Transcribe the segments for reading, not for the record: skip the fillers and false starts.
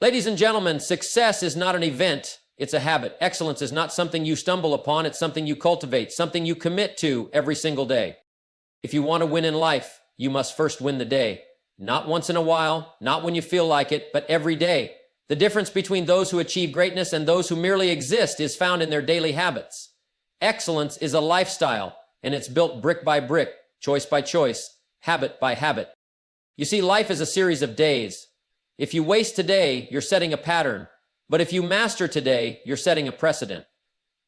Ladies and gentlemen, success is not an event, it's a habit. Excellence is not something you stumble upon, it's something you cultivate, something you commit to every single day. If you want to win in life, you must first win the day. Not once in a while, not when you feel like it, but every day. The difference between those who achieve greatness and those who merely exist is found in their daily habits. Excellence is a lifestyle, and it's built brick by brick, choice by choice, habit by habit. You see, life is a series of days. If you waste today, you're setting a pattern. But if you master today, you're setting a precedent.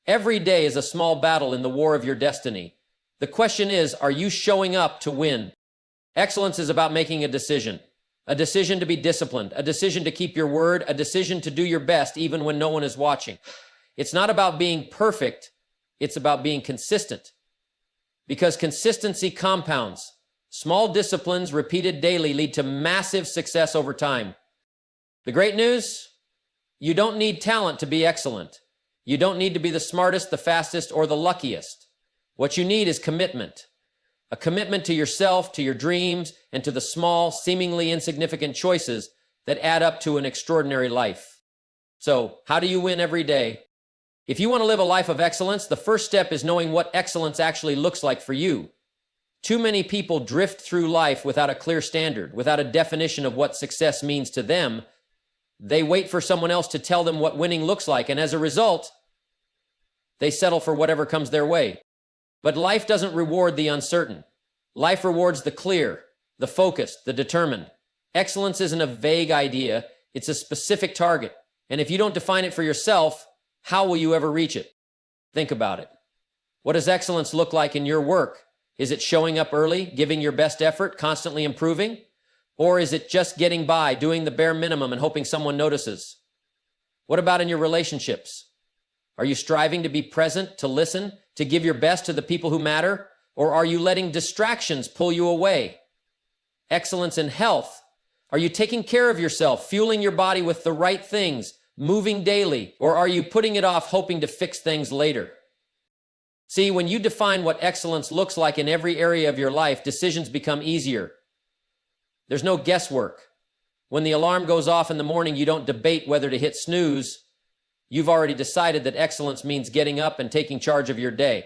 Every day is a small battle in the war of your destiny. The question is, are you showing up to win? Excellence is about making a decision to be disciplined, a decision to keep your word, a decision to do your best even when no one is watching. It's not about being perfect, it's about being consistent. Because consistency compounds. Small disciplines repeated daily lead to massive success over time. The great news? You don't need talent to be excellent. You don't need to be the smartest, the fastest, or the luckiest. What you need is commitment. A commitment to yourself, to your dreams, and to the small, seemingly insignificant choices that add up to an extraordinary life. So, how do you win every day? If you want to live a life of excellence, the first step is knowing what excellence actually looks like for you. Too many people drift through life without a clear standard, without a definition of what success means to them. They wait for someone else to tell them what winning looks like, and as a result, they settle for whatever comes their way. But life doesn't reward the uncertain. Life rewards the clear, the focused, the determined. Excellence isn't a vague idea, it's a specific target. And if you don't define it for yourself, how will you ever reach it? Think about it. What does excellence look like in your work? Is it showing up early, giving your best effort, constantly improving? Or is it just getting by, doing the bare minimum and hoping someone notices? What about in your relationships? Are you striving to be present, to listen, to give your best to the people who matter? Or are you letting distractions pull you away? Excellence in health. Are you taking care of yourself, fueling your body with the right things, moving daily? Or are you putting it off, hoping to fix things later? See, when you define what excellence looks like in every area of your life, decisions become easier. There's no guesswork. When the alarm goes off in the morning, you don't debate whether to hit snooze. You've already decided that excellence means getting up and taking charge of your day.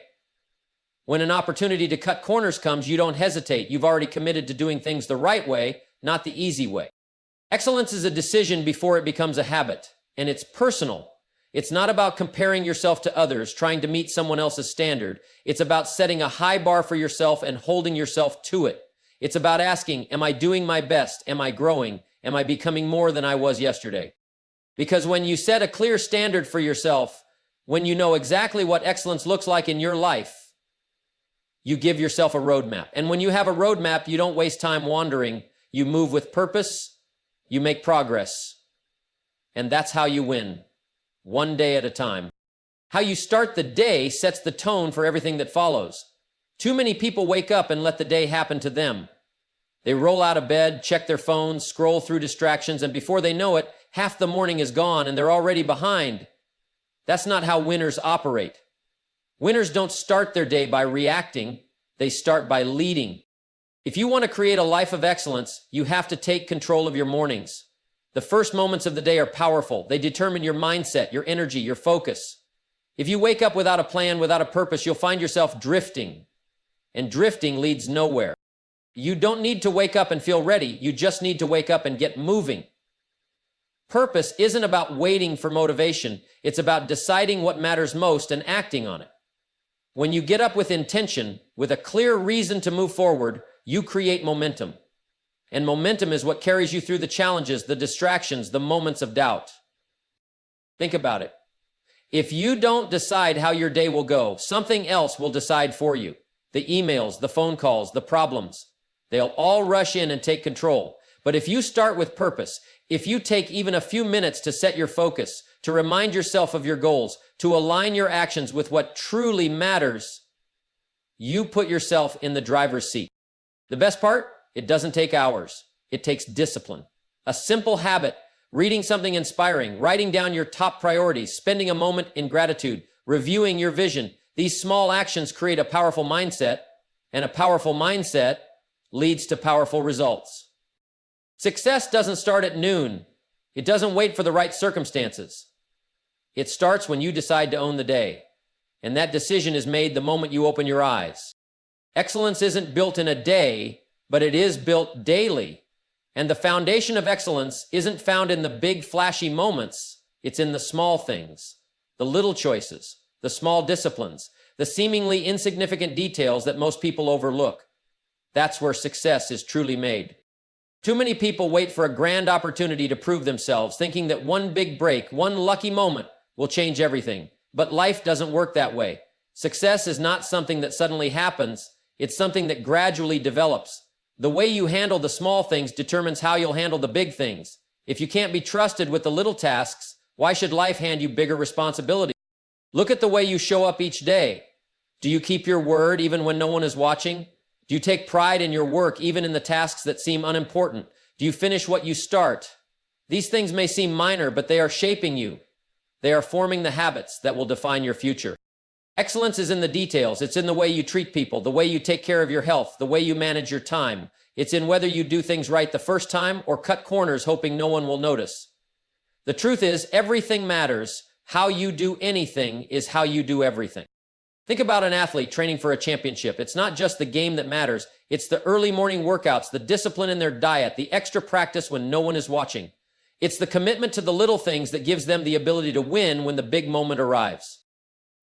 When an opportunity to cut corners comes, you don't hesitate. You've already committed to doing things the right way, not the easy way. Excellence is a decision before it becomes a habit, and it's personal. It's not about comparing yourself to others, trying to meet someone else's standard. It's about setting a high bar for yourself and holding yourself to it. It's about asking, am I doing my best? Am I growing? Am I becoming more than I was yesterday? Because when you set a clear standard for yourself, when you know exactly what excellence looks like in your life, you give yourself a roadmap. And when you have a roadmap, you don't waste time wandering. You move with purpose, you make progress. And that's how you win, one day at a time. How you start the day sets the tone for everything that follows. Too many people wake up and let the day happen to them. They roll out of bed, check their phones, scroll through distractions, and before they know it, half the morning is gone and they're already behind. That's not how winners operate. Winners don't start their day by reacting, they start by leading. If you want to create a life of excellence, you have to take control of your mornings. The first moments of the day are powerful. They determine your mindset, your energy, your focus. If you wake up without a plan, without a purpose, you'll find yourself drifting. And drifting leads nowhere. You don't need to wake up and feel ready. You just need to wake up and get moving. Purpose isn't about waiting for motivation. It's about deciding what matters most and acting on it. When you get up with intention, with a clear reason to move forward, you create momentum. And momentum is what carries you through the challenges, the distractions, the moments of doubt. Think about it. If you don't decide how your day will go, something else will decide for you. The emails, the phone calls, the problems, they'll all rush in and take control. But if you start with purpose, if you take even a few minutes to set your focus, to remind yourself of your goals, to align your actions with what truly matters, you put yourself in the driver's seat. The best part? It doesn't take hours. It takes discipline. A simple habit, reading something inspiring, writing down your top priorities, spending a moment in gratitude, reviewing your vision. These small actions create a powerful mindset, and a powerful mindset leads to powerful results. Success doesn't start at noon. It doesn't wait for the right circumstances. It starts when you decide to own the day, and that decision is made the moment you open your eyes. Excellence isn't built in a day, but it is built daily. And the foundation of excellence isn't found in the big flashy moments. It's in the small things, the little choices, the small disciplines, the seemingly insignificant details that most people overlook. That's where success is truly made. Too many people wait for a grand opportunity to prove themselves, thinking that one big break, one lucky moment will change everything. But life doesn't work that way. Success is not something that suddenly happens. It's something that gradually develops. The way you handle the small things determines how you'll handle the big things. If you can't be trusted with the little tasks, why should life hand you bigger responsibilities? Look at the way you show up each day. Do you keep your word even when no one is watching? Do you take pride in your work even in the tasks that seem unimportant? Do you finish what you start? These things may seem minor, but they are shaping you. They are forming the habits that will define your future. Excellence is in the details. It's in the way you treat people, the way you take care of your health, the way you manage your time. It's in whether you do things right the first time or cut corners hoping no one will notice. The truth is, everything matters. How you do anything is how you do everything. Think about an athlete training for a championship. It's not just the game that matters. It's the early morning workouts, the discipline in their diet, the extra practice when no one is watching. It's the commitment to the little things that gives them the ability to win when the big moment arrives.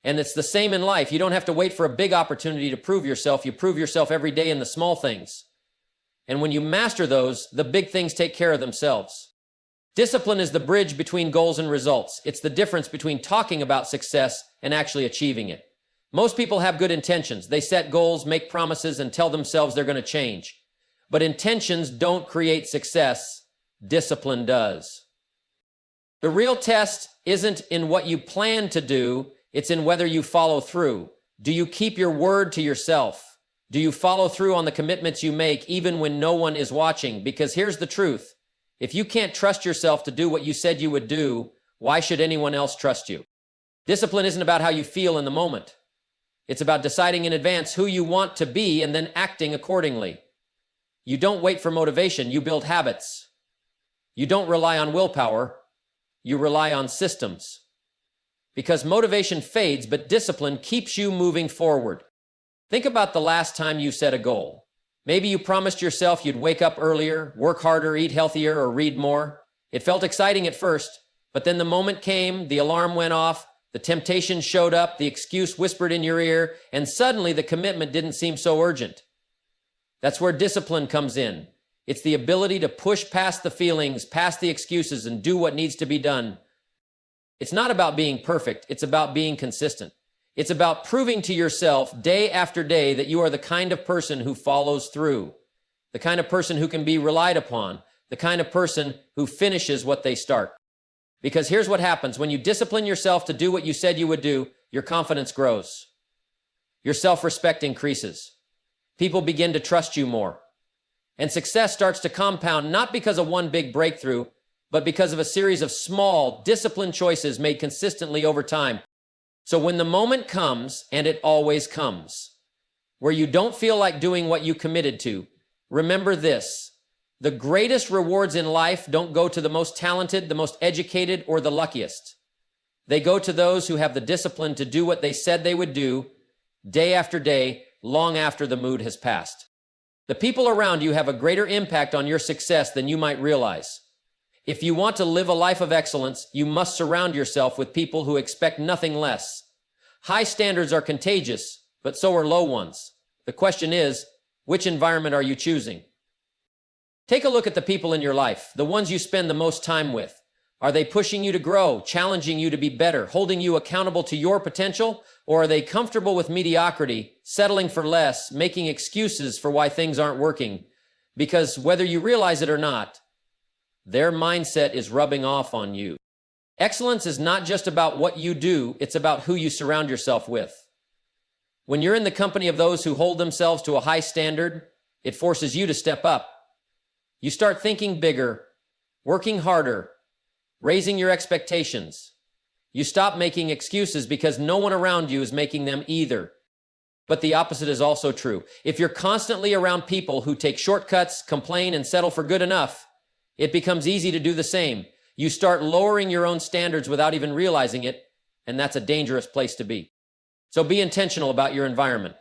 And it's the same in life. You don't have to wait for a big opportunity to prove yourself. You prove yourself every day in the small things. And when you master those, the big things take care of themselves. Discipline is the bridge between goals and results. It's the difference between talking about success and actually achieving it. Most people have good intentions. They set goals, make promises, and tell themselves they're going to change. But intentions don't create success. Discipline does. The real test isn't in what you plan to do. It's in whether you follow through. Do you keep your word to yourself? Do you follow through on the commitments you make even when no one is watching? Because here's the truth. If you can't trust yourself to do what you said you would do, why should anyone else trust you? Discipline isn't about how you feel in the moment. It's about deciding in advance who you want to be and then acting accordingly. You don't wait for motivation, you build habits. You don't rely on willpower, you rely on systems. Because motivation fades, but discipline keeps you moving forward. Think about the last time you set a goal. Maybe you promised yourself you'd wake up earlier, work harder, eat healthier, or read more. It felt exciting at first, but then the moment came, the alarm went off, the temptation showed up, the excuse whispered in your ear, and suddenly the commitment didn't seem so urgent. That's where discipline comes in. It's the ability to push past the feelings, past the excuses, and do what needs to be done. It's not about being perfect. It's about being consistent. It's about proving to yourself day after day that you are the kind of person who follows through, the kind of person who can be relied upon, the kind of person who finishes what they start. Because here's what happens. When you discipline yourself to do what you said you would do, your confidence grows. Your self-respect increases. People begin to trust you more. And success starts to compound not because of one big breakthrough, but because of a series of small, disciplined choices made consistently over time. So when the moment comes, and it always comes, where you don't feel like doing what you committed to, remember this. The greatest rewards in life don't go to the most talented, the most educated, or the luckiest. They go to those who have the discipline to do what they said they would do, day after day, long after the mood has passed. The people around you have a greater impact on your success than you might realize. If you want to live a life of excellence, you must surround yourself with people who expect nothing less. High standards are contagious, but so are low ones. The question is, which environment are you choosing? Take a look at the people in your life, the ones you spend the most time with. Are they pushing you to grow, challenging you to be better, holding you accountable to your potential? Or are they comfortable with mediocrity, settling for less, making excuses for why things aren't working? Because whether you realize it or not, their mindset is rubbing off on you. Excellence is not just about what you do, it's about who you surround yourself with. When you're in the company of those who hold themselves to a high standard, it forces you to step up. You start thinking bigger, working harder, raising your expectations. You stop making excuses because no one around you is making them either. But the opposite is also true. If you're constantly around people who take shortcuts, complain, and settle for good enough, it becomes easy to do the same. You start lowering your own standards without even realizing it, and that's a dangerous place to be. So be intentional about your environment.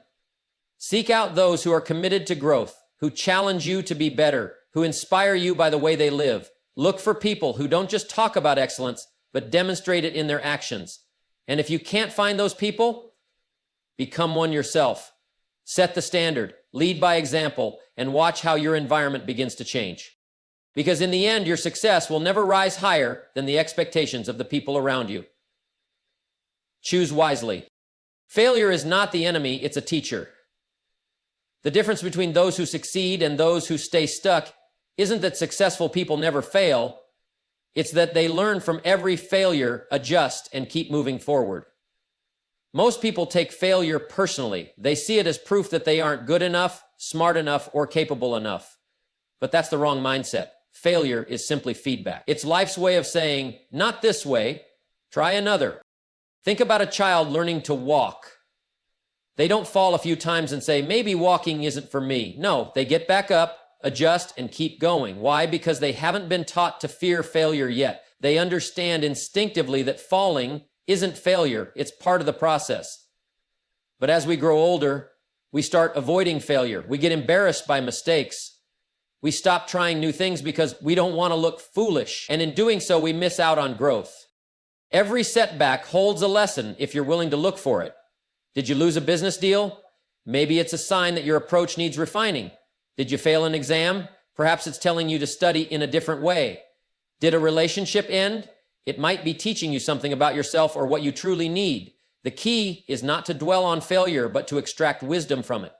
Seek out those who are committed to growth, who challenge you to be better, who inspire you by the way they live. Look for people who don't just talk about excellence, but demonstrate it in their actions. And if you can't find those people, become one yourself. Set the standard, lead by example, and watch how your environment begins to change. Because in the end, your success will never rise higher than the expectations of the people around you. Choose wisely. Failure is not the enemy, it's a teacher. The difference between those who succeed and those who stay stuck isn't that successful people never fail, it's that they learn from every failure, adjust, and keep moving forward. Most people take failure personally. They see it as proof that they aren't good enough, smart enough, or capable enough. But that's the wrong mindset. Failure is simply feedback. It's life's way of saying, not this way, try another. Think about a child learning to walk. They don't fall a few times and say, maybe walking isn't for me. No, they get back up, adjust, and keep going. Why? Because they haven't been taught to fear failure yet. They understand instinctively that falling isn't failure, it's part of the process. But as we grow older, we start avoiding failure. We get embarrassed by mistakes. We stop trying new things because we don't want to look foolish. And in doing so, we miss out on growth. Every setback holds a lesson if you're willing to look for it. Did you lose a business deal? Maybe it's a sign that your approach needs refining. Did you fail an exam? Perhaps it's telling you to study in a different way. Did a relationship end? It might be teaching you something about yourself or what you truly need. The key is not to dwell on failure, but to extract wisdom from it.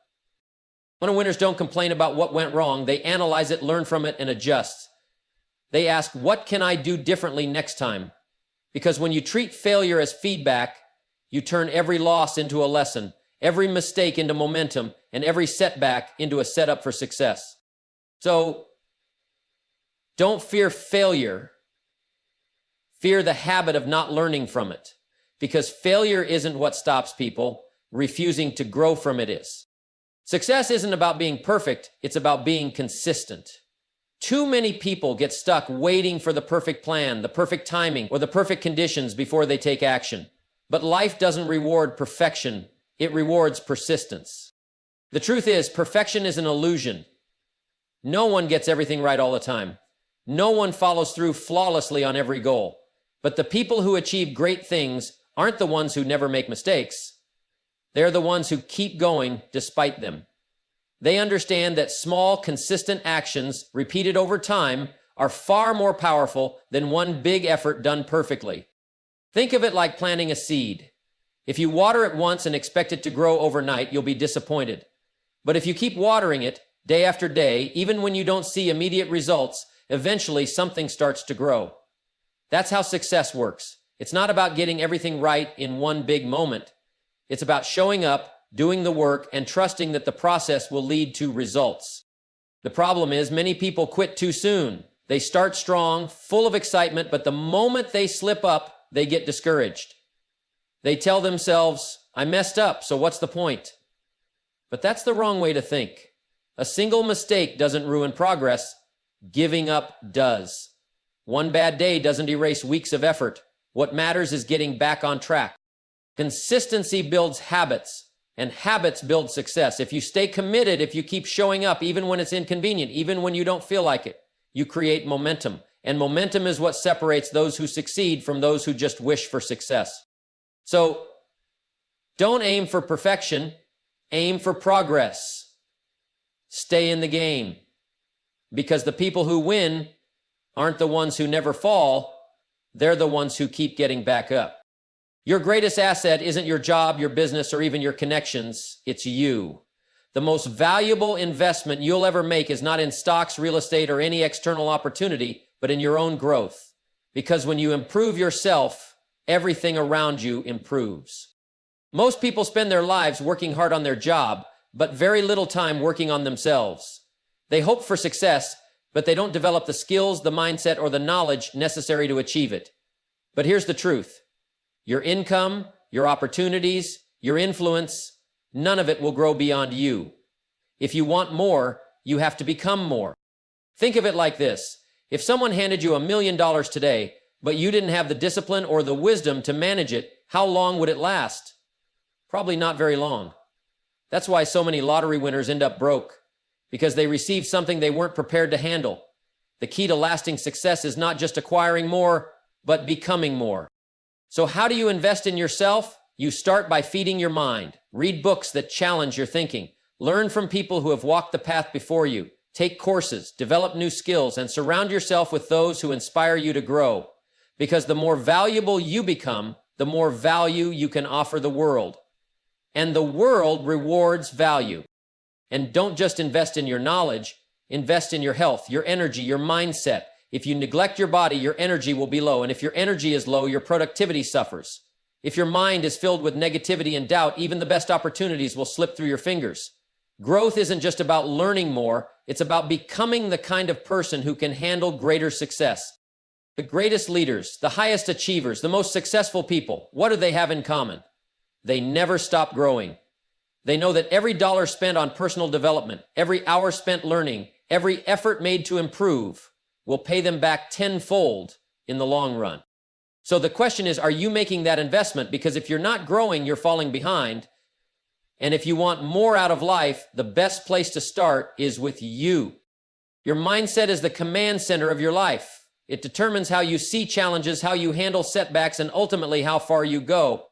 When winners don't complain about what went wrong, they analyze it, learn from it, and adjust. They ask, what can I do differently next time? Because when you treat failure as feedback, you turn every loss into a lesson, every mistake into momentum, and every setback into a setup for success. So, don't fear failure. Fear the habit of not learning from it. Because failure isn't what stops people. Refusing to grow from it is. Success isn't about being perfect, it's about being consistent. Too many people get stuck waiting for the perfect plan, the perfect timing, or the perfect conditions before they take action. But life doesn't reward perfection, it rewards persistence. The truth is, perfection is an illusion. No one gets everything right all the time. No one follows through flawlessly on every goal. But the people who achieve great things aren't the ones who never make mistakes. They're the ones who keep going despite them. They understand that small, consistent actions repeated over time are far more powerful than one big effort done perfectly. Think of it like planting a seed. If you water it once and expect it to grow overnight, you'll be disappointed. But if you keep watering it day after day, even when you don't see immediate results, eventually something starts to grow. That's how success works. It's not about getting everything right in one big moment. It's about showing up, doing the work, and trusting that the process will lead to results. The problem is many people quit too soon. They start strong, full of excitement, but the moment they slip up, they get discouraged. They tell themselves, I messed up, so what's the point? But that's the wrong way to think. A single mistake doesn't ruin progress. Giving up does. One bad day doesn't erase weeks of effort. What matters is getting back on track. Consistency builds habits, and habits build success. If you stay committed, if you keep showing up, even when it's inconvenient, even when you don't feel like it, you create momentum. And momentum is what separates those who succeed from those who just wish for success. So, don't aim for perfection, aim for progress. Stay in the game. Because the people who win aren't the ones who never fall, they're the ones who keep getting back up. Your greatest asset isn't your job, your business, or even your connections, it's you. The most valuable investment you'll ever make is not in stocks, real estate, or any external opportunity, but in your own growth. Because when you improve yourself, everything around you improves. Most people spend their lives working hard on their job, but very little time working on themselves. They hope for success, but they don't develop the skills, the mindset, or the knowledge necessary to achieve it. But here's the truth. Your income, your opportunities, your influence, none of it will grow beyond you. If you want more, you have to become more. Think of it like this. If someone handed you $1,000,000 today, but you didn't have the discipline or the wisdom to manage it, how long would it last? Probably not very long. That's why so many lottery winners end up broke, because they received something they weren't prepared to handle. The key to lasting success is not just acquiring more, but becoming more. So how do you invest in yourself? You start by feeding your mind. Read books that challenge your thinking. Learn from people who have walked the path before you. Take courses, develop new skills, and surround yourself with those who inspire you to grow. Because the more valuable you become, the more value you can offer the world. And the world rewards value. And don't just invest in your knowledge, invest in your health, your energy, your mindset. If you neglect your body, your energy will be low. And if your energy is low, your productivity suffers. If your mind is filled with negativity and doubt, even the best opportunities will slip through your fingers. Growth isn't just about learning more, it's about becoming the kind of person who can handle greater success. The greatest leaders, the highest achievers, the most successful people, what do they have in common? They never stop growing. They know that every dollar spent on personal development, every hour spent learning, every effort made to improve will pay them back tenfold in the long run. So the question is, are you making that investment? Because if you're not growing, you're falling behind. And if you want more out of life, the best place to start is with you. Your mindset is the command center of your life. It determines how you see challenges, how you handle setbacks, and ultimately how far you go.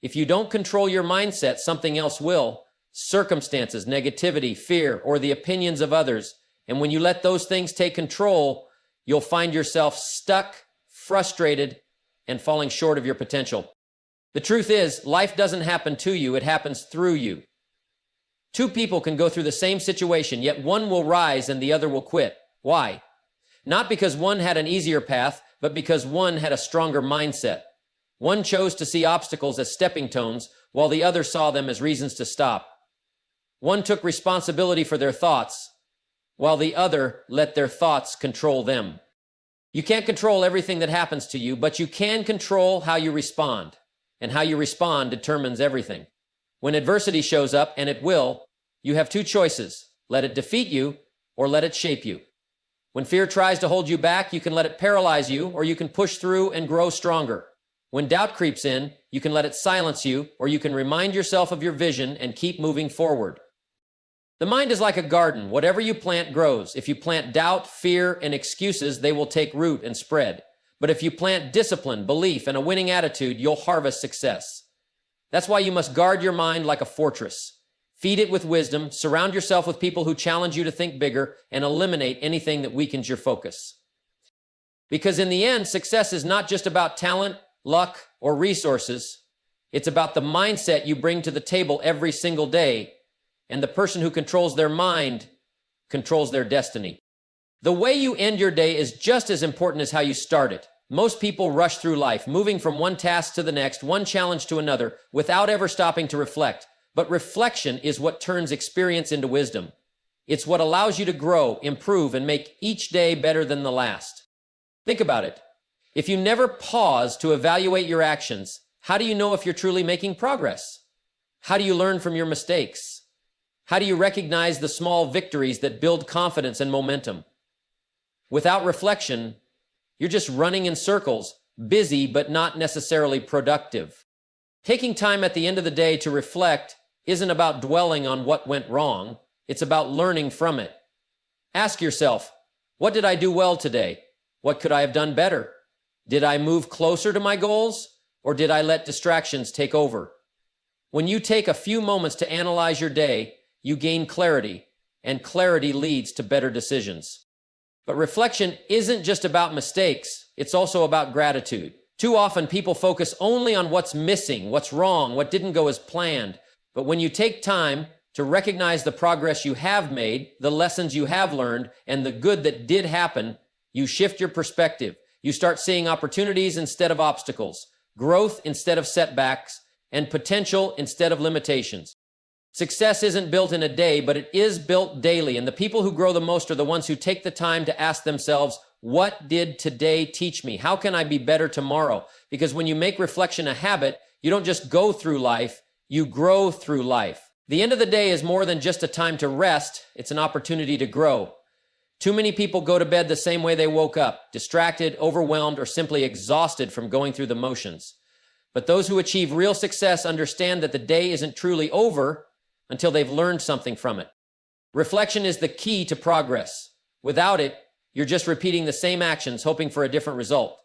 If you don't control your mindset, something else will. Circumstances, negativity, fear, or the opinions of others. And when you let those things take control, you'll find yourself stuck, frustrated, and falling short of your potential. The truth is, life doesn't happen to you, it happens through you. Two people can go through the same situation, yet one will rise and the other will quit. Why? Not because one had an easier path, but because one had a stronger mindset. One chose to see obstacles as stepping stones, while the other saw them as reasons to stop. One took responsibility for their thoughts, while the other let their thoughts control them. You can't control everything that happens to you, but you can control how you respond. And how you respond determines everything. When adversity shows up, and it will, you have two choices. Let it defeat you, or let it shape you. When fear tries to hold you back, you can let it paralyze you, or you can push through and grow stronger. When doubt creeps in, you can let it silence you, or you can remind yourself of your vision and keep moving forward. The mind is like a garden. Whatever you plant grows. If you plant doubt, fear, and excuses, they will take root and spread. But if you plant discipline, belief, and a winning attitude, you'll harvest success. That's why you must guard your mind like a fortress. Feed it with wisdom, surround yourself with people who challenge you to think bigger, and eliminate anything that weakens your focus. Because in the end, success is not just about talent, luck, or resources. It's about the mindset you bring to the table every single day. And the person who controls their mind controls their destiny. The way you end your day is just as important as how you start it. Most people rush through life, moving from one task to the next, one challenge to another, without ever stopping to reflect. But reflection is what turns experience into wisdom. It's what allows you to grow, improve, and make each day better than the last. Think about it. If you never pause to evaluate your actions, how do you know if you're truly making progress? How do you learn from your mistakes? How do you recognize the small victories that build confidence and momentum? Without reflection, you're just running in circles, busy but not necessarily productive. Taking time at the end of the day to reflect isn't about dwelling on what went wrong. It's about learning from it. Ask yourself, what did I do well today? What could I have done better? Did I move closer to my goals, or did I let distractions take over? When you take a few moments to analyze your day, you gain clarity, and clarity leads to better decisions. But reflection isn't just about mistakes, it's also about gratitude. Too often people focus only on what's missing, what's wrong, what didn't go as planned. But when you take time to recognize the progress you have made, the lessons you have learned, and the good that did happen, you shift your perspective. You start seeing opportunities instead of obstacles, growth instead of setbacks, and potential instead of limitations. Success isn't built in a day, but it is built daily. And the people who grow the most are the ones who take the time to ask themselves, what did today teach me? How can I be better tomorrow? Because when you make reflection a habit, you don't just go through life, you grow through life. The end of the day is more than just a time to rest. It's an opportunity to grow. Too many people go to bed the same way they woke up, distracted, overwhelmed, or simply exhausted from going through the motions. But those who achieve real success understand that the day isn't truly over until they've learned something from it. Reflection is the key to progress. Without it, you're just repeating the same actions, hoping for a different result.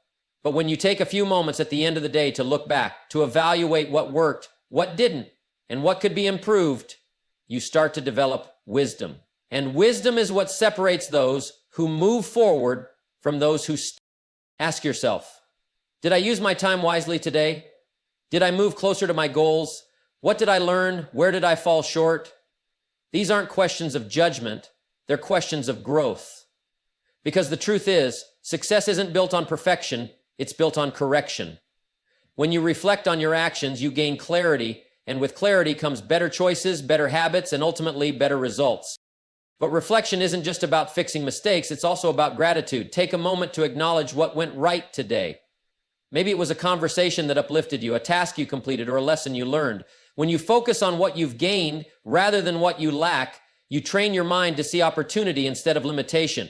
But when you take a few moments at the end of the day to look back, to evaluate what worked, what didn't, and what could be improved, you start to develop wisdom. And wisdom is what separates those who move forward from those who stay. Ask yourself, did I use my time wisely today? Did I move closer to my goals? What did I learn? Where did I fall short? These aren't questions of judgment. They're questions of growth. Because the truth is, success isn't built on perfection. It's built on correction. When you reflect on your actions, you gain clarity, and with clarity comes better choices, better habits, and ultimately better results. But reflection isn't just about fixing mistakes, it's also about gratitude. Take a moment to acknowledge what went right today. Maybe it was a conversation that uplifted you, a task you completed, or a lesson you learned. When you focus on what you've gained rather than what you lack, you train your mind to see opportunity instead of limitation.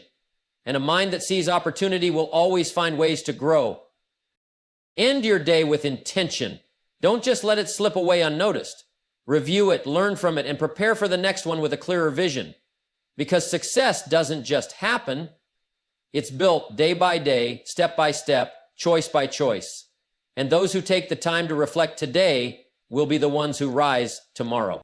And a mind that sees opportunity will always find ways to grow. End your day with intention. Don't just let it slip away unnoticed. Review it, learn from it, and prepare for the next one with a clearer vision. Because success doesn't just happen. It's built day by day, step by step, choice by choice. And those who take the time to reflect today will be the ones who rise tomorrow.